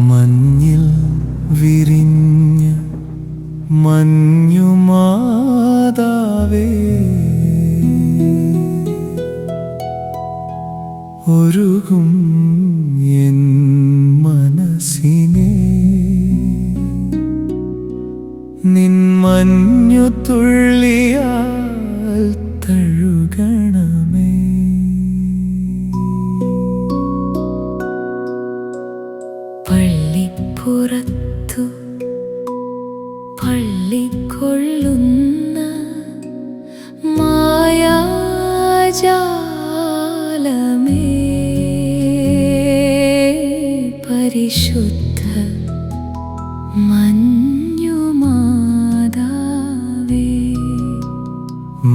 മഞ്ഞിൽ വിരിഞ്ഞ മഞ്ഞുമാതാവേ, ഒരുകും എൻ മനസ്സിനെ നിൻ മഞ്ഞു തുള്ളിയാൽ തഴുകണമേ. പള്ളിപ്പുറത്തു പള്ളിക്കൊള്ളുന്ന മായാജാലമേ, പരിശുദ്ധ മഞ്ഞുമാതാവേ,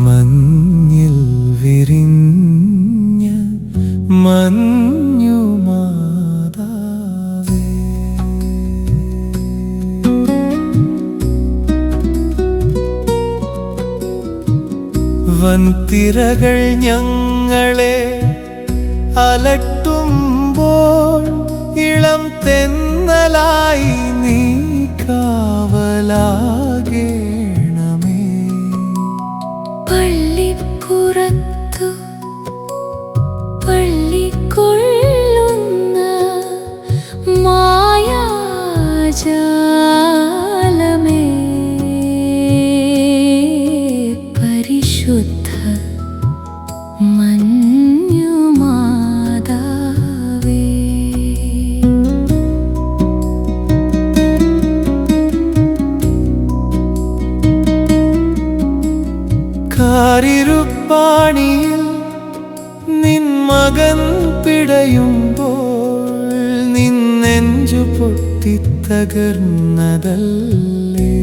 മഞ്ഞിൽ വിരിഞ്ഞ മഞ്ഞുമാതാവേ. വൻതിരകൾ ഞങ്ങളെ അലട്ടുമ്പോൾ ഇളം തെന്നലായി നീ കാവലാകേണമേ. പള്ളിപ്പുറത്തു പള്ളിക്കൊള്ളുന്ന മായാജാലമേ, പരിശുദ്ധ മഞ്ഞുമാതാവേ. കാരിരുപ്പാണിയിൽ നിൻ മകൻ പിടയുമ്പോൾ നിൻ നെഞ്ചു പൊട്ടിത്തകർന്നതല്ലേ,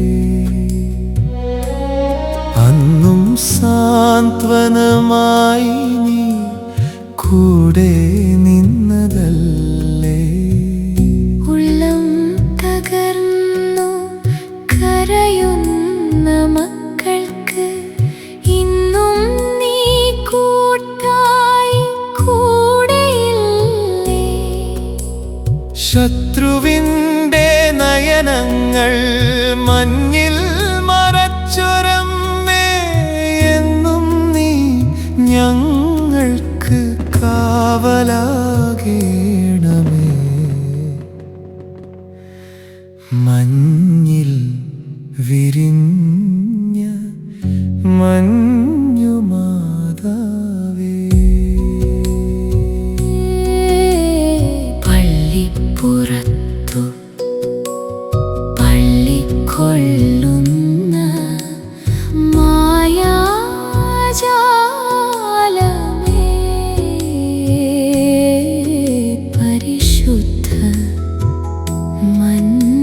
അന്നും സാന്ത്വനമായി നീ കൂടെ നിന്നതല്ലേ. ഉള്ളം തകർന്നു കരയുന്ന മക്കൾക്ക് ഇന്നും നീ കൂട്ടായി കൂടെയില്ലേ. ശത്രുവിൻ്റെ നയനങ്ങൾ മഞ്ഞിൽ മറച്ചൊരമ്മേ, എന്നും നീ ഞങ്ങൾക്ക് കാവലാകേണമേ. മഞ്ഞിൽ വിരിഞ്ഞ മഞ്ഞുമാതാവേ. പള്ളിപ്പുറത്തു പള്ളിക്കൊള്ളുന്ന മായാജാലമേ, പരിശുദ്ധ മഞ്ഞുമാതാവേ.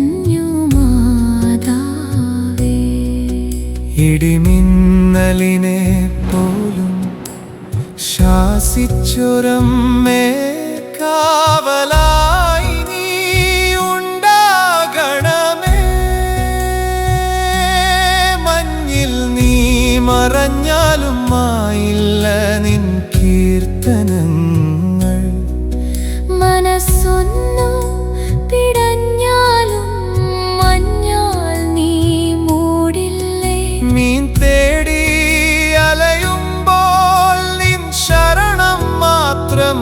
ഇടിമിന്നലിനെ പോലും ശാസിച്ചൊരമ്മേ, കാവലായി നീ ഉണ്ടാകണമേ. മഞ്ഞിൽ നീ മറഞ്ഞാലും മായില്ല നിൻ കീർത്തനങ്ങൾ. മനസ്സൊന്നു പിടഞ്ഞാലും മഞ്ഞാൽ നീ മൂടില്ലേ. മീൻ തേടി അലയുമ്പോൾ നിൻ ശരണം മാത്രം